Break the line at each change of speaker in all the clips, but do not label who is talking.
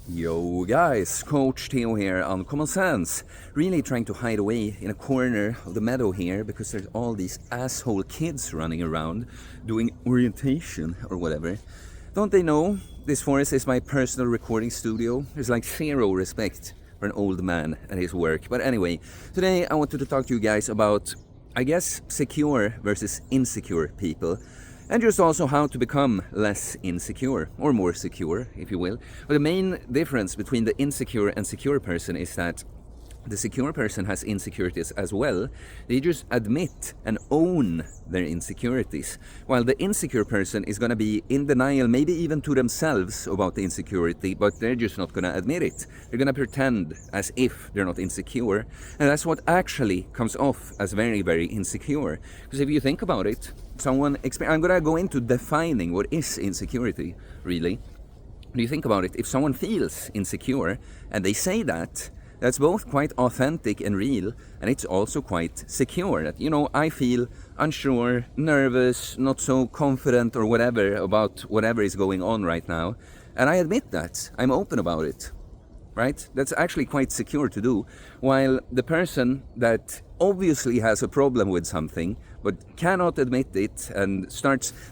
Yo guys, Coach Theo here on Common Sense. Really trying to hide away in a corner of the meadow here because there's all these asshole kids running around doing orientation or whatever. Don't they know this forest is my personal recording studio? There's like zero respect for an old man and his work. But anyway, today I wanted to talk to you guys about, I guess, secure versus insecure people. And just also how to become less insecure, or more secure, if you will. But the main difference between the insecure and secure person is that the secure person has insecurities as well. They just admit and own their insecurities. While the insecure person is going to be in denial, maybe even to themselves about the insecurity, but they're just not going to admit it. They're going to pretend as if they're not insecure. And that's what actually comes off as very, very insecure. Because if you think about it, I'm going to go into defining what is insecurity, really. When you think about it, if someone feels insecure and they say that, that's both quite authentic and real, and it's also quite secure. That, I feel unsure, nervous, not so confident or whatever about whatever is going on right now. And I admit that. I'm open about it. Right? That's actually quite secure to do. While the person that obviously has a problem with something but cannot admit it and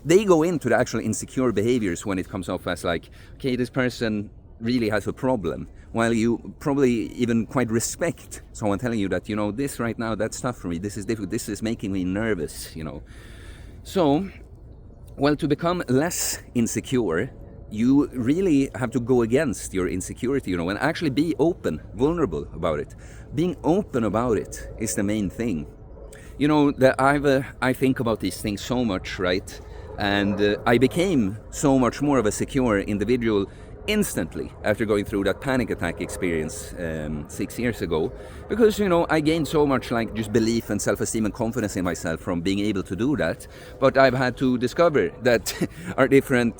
they go into the actual insecure behaviors when it comes off as like, okay, this person really has a problem. While you probably even quite respect someone telling you that, this right now, that's tough for me, this is difficult, this is making me nervous, So, well, to become less insecure, you really have to go against your insecurity, and actually be open, vulnerable about it. Being open about it is the main thing. I think about these things so much, right? And I became so much more of a secure individual instantly after going through that panic attack experience 6 years ago, because I gained so much like just belief and self-esteem and confidence in myself from being able to do that. But I've had to discover that our different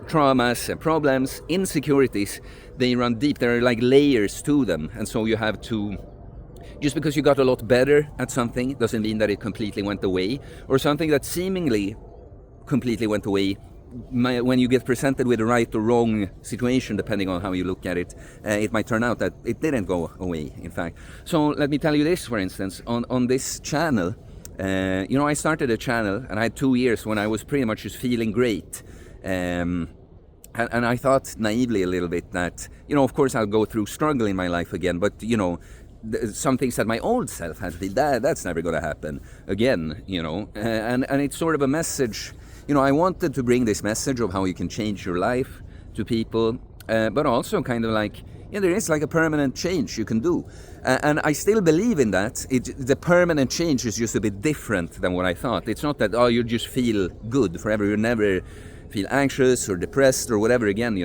traumas and problems, insecurities, they run deep. There are like layers to them, and so you have to, just because you got a lot better at something doesn't mean that it completely went away, or something that seemingly completely went away. When you get presented with a right or wrong situation, depending on how you look at it, it might turn out that it didn't go away, in fact. So let me tell you this, for instance, on this channel, I started a channel and I had 2 years when I was pretty much just feeling great. And I thought naively a little bit that, of course I'll go through struggle in my life again, but, some things that my old self had to feel, that's never going to happen again, and it's sort of a message. I wanted to bring this message of how you can change your life to people, but also kind of like, there is like a permanent change you can do. And I still believe in that. The permanent change is just a bit different than what I thought. It's not that, you just feel good forever. You never feel anxious or depressed or whatever again,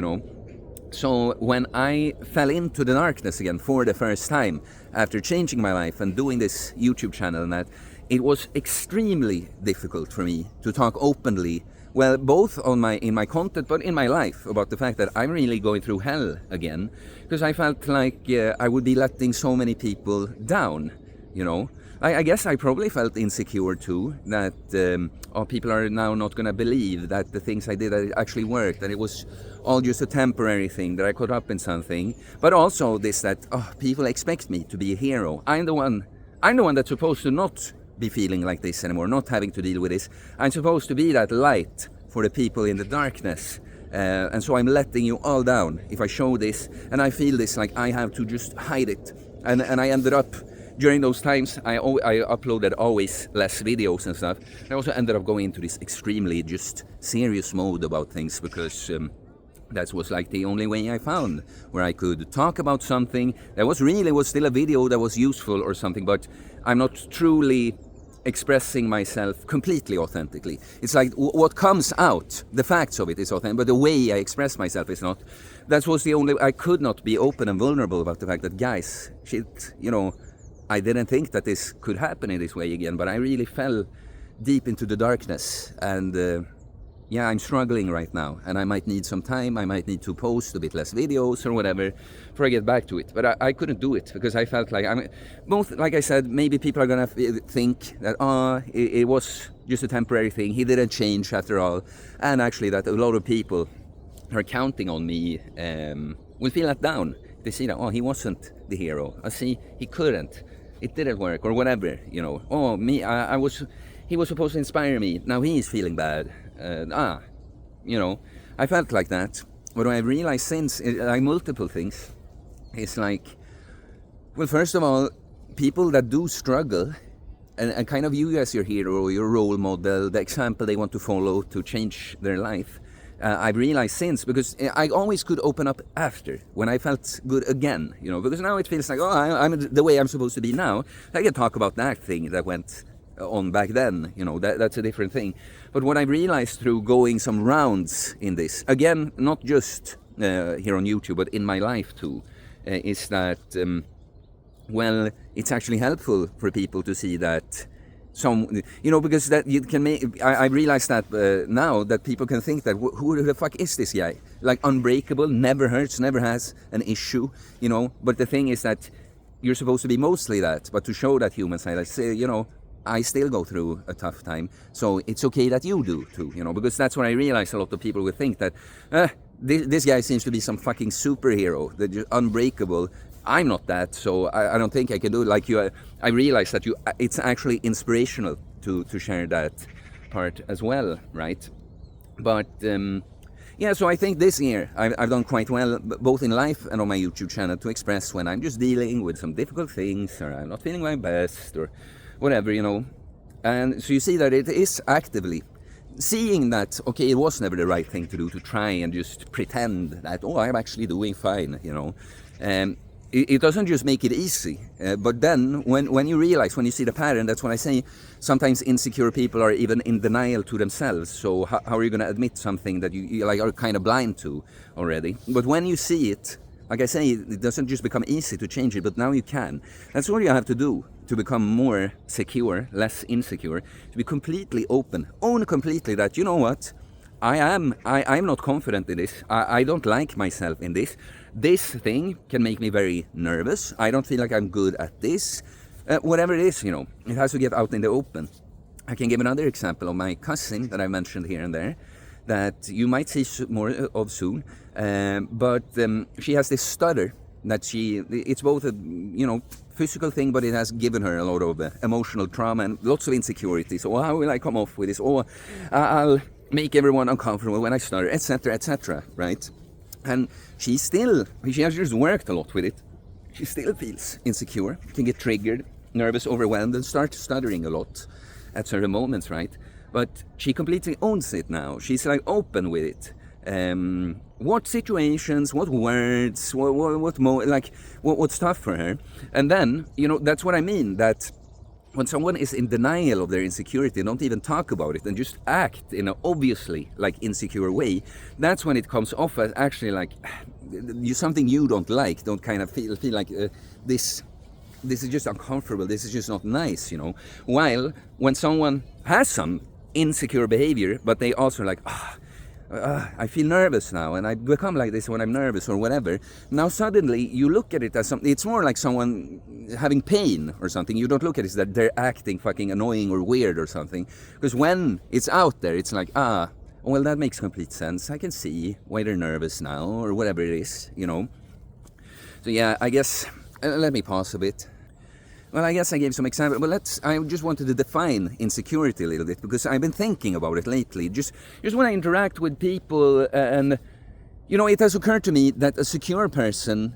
So when I fell into the darkness again for the first time after changing my life and doing this YouTube channel and that, it was extremely difficult for me to talk openly, well, both in my content, but in my life, about the fact that I'm really going through hell again, because I felt like I would be letting so many people down, I guess I probably felt insecure too, that people are now not going to believe that the things I did actually worked, and it was all just a temporary thing, that I caught up in something. But also this, that people expect me to be a hero. I'm the one that's supposed to not be feeling like this anymore, not having to deal with this. I'm supposed to be that light for the people in the darkness. And so I'm letting you all down if I show this, and I feel this like I have to just hide it. And I ended up, during those times, I uploaded always less videos and stuff. I also ended up going into this extremely just serious mode about things, because that was like the only way I found where I could talk about something that was still a video that was useful or something, but I'm not truly expressing myself completely authentically. It's like what comes out, the facts of it is authentic, but the way I express myself is not. That was the only, I could not be open and vulnerable about the fact that, guys, shit, I didn't think that this could happen in this way again, but I really fell deep into the darkness, and I'm struggling right now, and I might need some time. I might need to post a bit less videos or whatever before I get back to it. But I couldn't do it because I felt like both, like I said, maybe people are gonna think that it was just a temporary thing. He didn't change after all, and actually that a lot of people are counting on me will feel let down. They see that, oh, he wasn't the hero. I see he couldn't. It didn't work, or whatever, you know. Oh, me, he was supposed to inspire me. Now he's feeling bad. You know, I felt like that. What I realized since, like multiple things, it's like, well, first of all, people that do struggle and kind of you as your hero, your role model, the example they want to follow to change their life, I've realized since, because I always could open up after, when I felt good again, you know, because now it feels like, oh, I'm the way I'm supposed to be now. I can talk about that thing that went on back then, you know, that's a different thing. But what I realized through going some rounds in this, again, not just here on YouTube, but in my life too, is that, well, it's actually helpful for people to see that some, you know, because that you can make, I realize that now that people can think that who the fuck is this guy? Like unbreakable, never hurts, never has an issue, you know. But the thing is that you're supposed to be mostly that, but to show that human side, I say, you know, I still go through a tough time, so it's okay that you do too, you know, because that's what I realize. A lot of people would think that this guy seems to be some fucking superhero, that you're unbreakable. I'm not that, so I don't think I can do it like you. I realize that it's actually inspirational to share that part as well, right? But yeah, so I think this year I've done quite well, both in life and on my YouTube channel, to express when I'm just dealing with some difficult things, or I'm not feeling my best, or whatever, you know. And so you see that it is actively seeing that, okay, it was never the right thing to do, to try and just pretend that, oh, I'm actually doing fine, you know. It doesn't just make it easy, but then when you realize, when you see the pattern, that's when I say sometimes insecure people are even in denial to themselves. So how are you going to admit something that you like are kind of blind to already? But when you see it, like I say, it doesn't just become easy to change it, but now you can. That's what you have to do to become more secure, less insecure, to be completely open, own completely that, you know what, I'm not confident in this. I don't like myself in this. This thing can make me very nervous. I don't feel like I'm good at this. Whatever it is, you know, it has to get out in the open. I can give another example of my cousin that I mentioned here and there, that you might see more of soon. But she has this stutter that it's both a, you know, physical thing, but it has given her a lot of emotional trauma and lots of insecurities. Oh, how will I come off with this? Oh, I'll make everyone uncomfortable when I stutter, etc., etc., right? And she has just worked a lot with it. She still feels insecure, can get triggered, nervous, overwhelmed, and start stuttering a lot at certain moments, right? But she completely owns it now. She's like open with it. What situations, what words, what's tough for her. And then, you know, that's what I mean, that when someone is in denial of their insecurity and don't even talk about it and just act in an obviously like insecure way, that's when it comes off as actually like something you don't like, don't kind of feel like this is just uncomfortable, this is just not nice, you know. While when someone has some insecure behavior, but they also like, I feel nervous now, and I become like this when I'm nervous or whatever. Now suddenly you look at it as something, it's more like someone having pain or something. You don't look at it as that they're acting fucking annoying or weird or something. Because when it's out there, it's like, well, that makes complete sense. I can see why they're nervous now or whatever it is, you know. So yeah, I guess, let me pause a bit. Well, I guess I gave some examples, but I just wanted to define insecurity a little bit, because I've been thinking about it lately. Just when I interact with people, and, you know, it has occurred to me that a secure person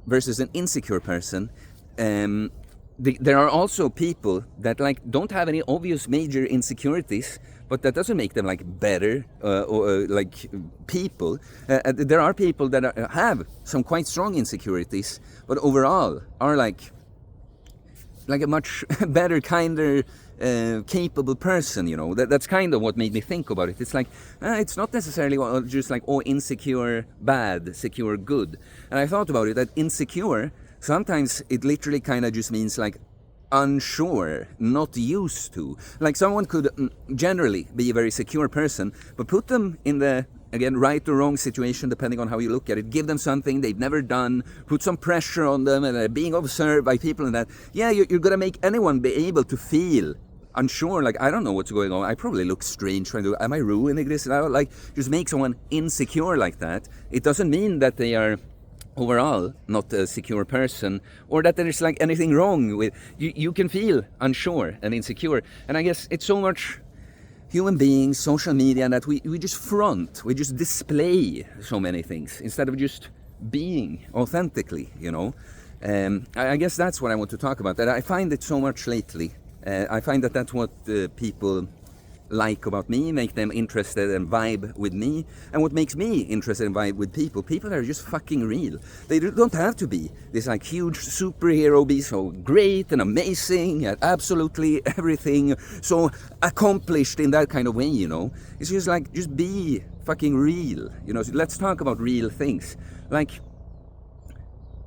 versus an insecure person, there are also people that, like, don't have any obvious major insecurities, but that doesn't make them, like, better or like people. There are people that have some quite strong insecurities, but overall are like a much better, kinder, capable person, you know. That's kind of what made me think about it. It's like, it's not necessarily just like, oh, insecure, bad, secure, good. And I thought about it, that insecure, sometimes it literally kind of just means like unsure, not used to. Like someone could generally be a very secure person, but put them in the, again, right or wrong situation, depending on how you look at it. Give them something they've never done, put some pressure on them, and being observed by people and that. Yeah, you're going to make anyone be able to feel unsure, like, I don't know what's going on. I probably look strange trying to, am I ruining this now? Like, just make someone insecure like that. It doesn't mean that they are overall not a secure person, or that there's like anything wrong with you. You can feel unsure and insecure, and I guess it's so much human beings, social media, that we just front, we just display so many things instead of just being authentically, you know. I guess that's what I want to talk about. That I find it so much lately. I find that that's what people like about me, make them interested and vibe with me, and what makes me interested and vibe with people. People that are just fucking real. They don't have to be this like huge superhero, be so great and amazing at absolutely everything, so accomplished in that kind of way, you know. It's just like, just be fucking real, you know. So let's talk about real things. Like,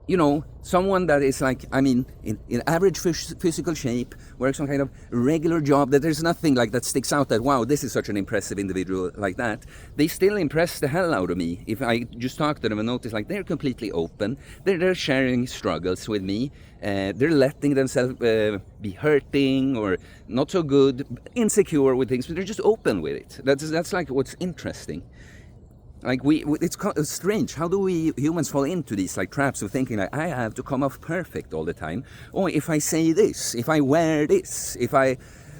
you know, someone that is like, I mean, in average physical shape, works some kind of regular job, that there's nothing like that sticks out that, wow, this is such an impressive individual like that. They still impress the hell out of me if I just talk to them and notice like they're completely open, they're sharing struggles with me, they're letting themselves be hurting or not so good, insecure with things, but they're just open with it. That's like what's interesting. Like it's strange. How do we humans fall into these like traps of thinking like, I have to come off perfect all the time? Or if I say this, if I wear this, if I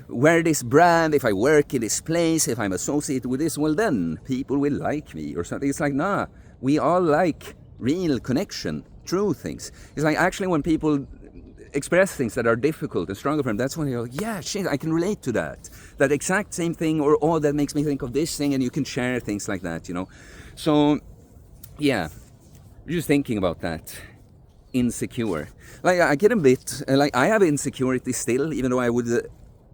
wear this brand, if I work in this place, if I'm associated with this, well then people will like me or something. It's like, nah, we all like real connection, true things. It's like actually when people express things that are difficult and stronger for them, that's when you go, yeah, shit, I can relate to that. That exact same thing, or oh, that makes me think of this thing, and you can share things like that, you know. So, yeah, just thinking about that. Insecure. Like, I get a bit, like, I have insecurity still, even though I would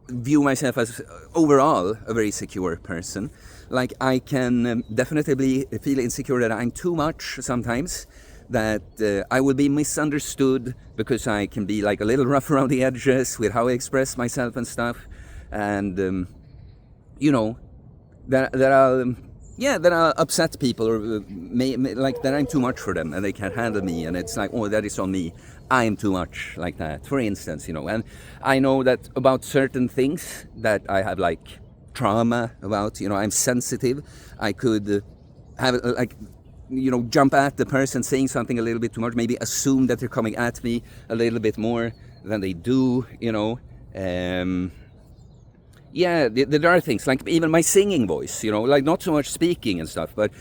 view myself as overall a very secure person. Like, I can definitely feel insecure that I'm too much sometimes, that I will be misunderstood because I can be like a little rough around the edges with how I express myself and stuff, and you know, that I'll upset people, or like that I'm too much for them and they can't handle me, and it's like, oh, that is on me, I'm too much, like that, for instance, you know. And I know that about certain things that I have like trauma about, you know, I'm sensitive. I could have like, you know, jump at the person saying something a little bit too much, maybe assume that they're coming at me a little bit more than they do, you know. Yeah, there are things, like even my singing voice, you know, like not so much speaking and stuff, but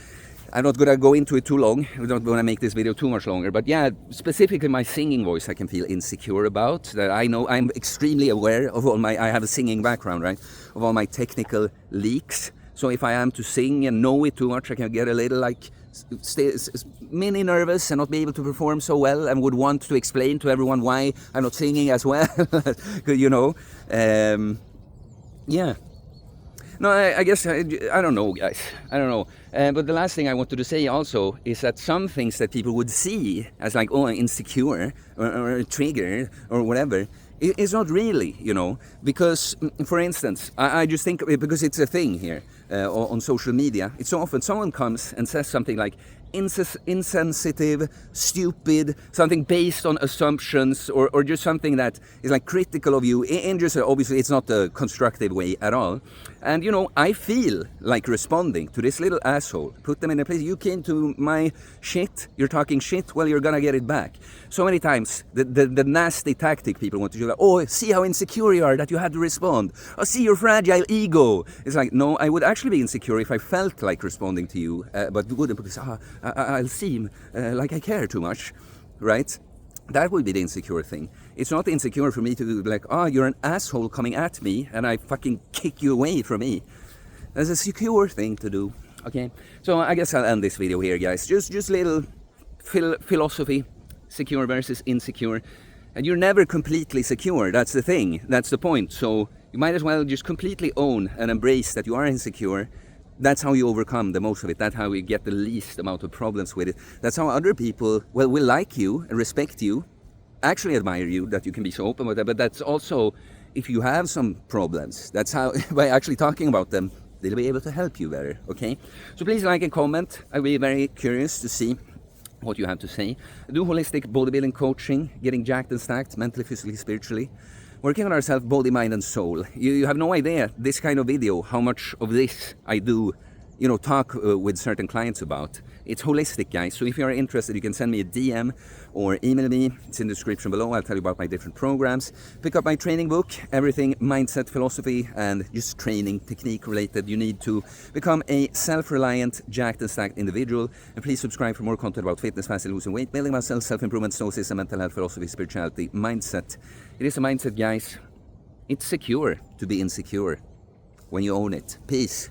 I'm not gonna go into it too long. We don't wanna make this video too much longer, but yeah, specifically my singing voice I can feel insecure about. That I know I'm extremely aware of all my, I have a singing background, right, of all my technical leaks. So if I am to sing and know it too much, I can get a little like mini nervous and not be able to perform so well, and would want to explain to everyone why I'm not singing as well, you know. Yeah. No, I guess, I don't know, guys. I don't know. But the last thing I wanted to say also is that some things that people would see as like, oh, insecure or a trigger or whatever, it's not really, you know. Because, for instance, I just think, because it's a thing here on social media, it's so often someone comes and says something like, insensitive, stupid, something based on assumptions, or just something that is like critical of you, in just, obviously it's not a constructive way at all. And you know, I feel like responding to this little asshole, put them in a place, you came to my shit, you're talking shit, well, you're gonna get it back. So many times, the nasty tactic people want to do, like, oh, see how insecure you are that you had to respond. Oh, see your fragile ego. It's like, no, I would actually be insecure if I felt like responding to you, but wouldn't, because I'll seem like I care too much, right? That would be the insecure thing. It's not insecure for me to be like, oh, you're an asshole coming at me, and I fucking kick you away from me. That's a secure thing to do. Okay, so I guess I'll end this video here, guys. Just little philosophy, secure versus insecure. And you're never completely secure, that's the thing, that's the point. So you might as well just completely own and embrace that you are insecure. That's how you overcome the most of it. That's how you get the least amount of problems with it. That's how other people, well, will like you and respect you, actually admire you, that you can be so open with that. But that's also, if you have some problems, that's how, by actually talking about them, they'll be able to help you better, okay? So please like and comment. I'll be very curious to see what you have to say. I do holistic bodybuilding coaching, getting jacked and stacked, mentally, physically, spiritually. Working on ourselves, body, mind and soul. You have no idea, this kind of video, how much of this I do, you know, talk with certain clients about. It's holistic, guys. So if you are interested, you can send me a DM or email me. It's in the description below. I'll tell you about my different programs. Pick up my training book, everything mindset, philosophy, and just training technique related. You need to become a self-reliant, jacked and stacked individual. And please subscribe for more content about fitness, fast losing weight, building muscle, self-improvement, stoicism, mental health, philosophy, spirituality, mindset. It is a mindset, guys. It's secure to be insecure when you own it. Peace.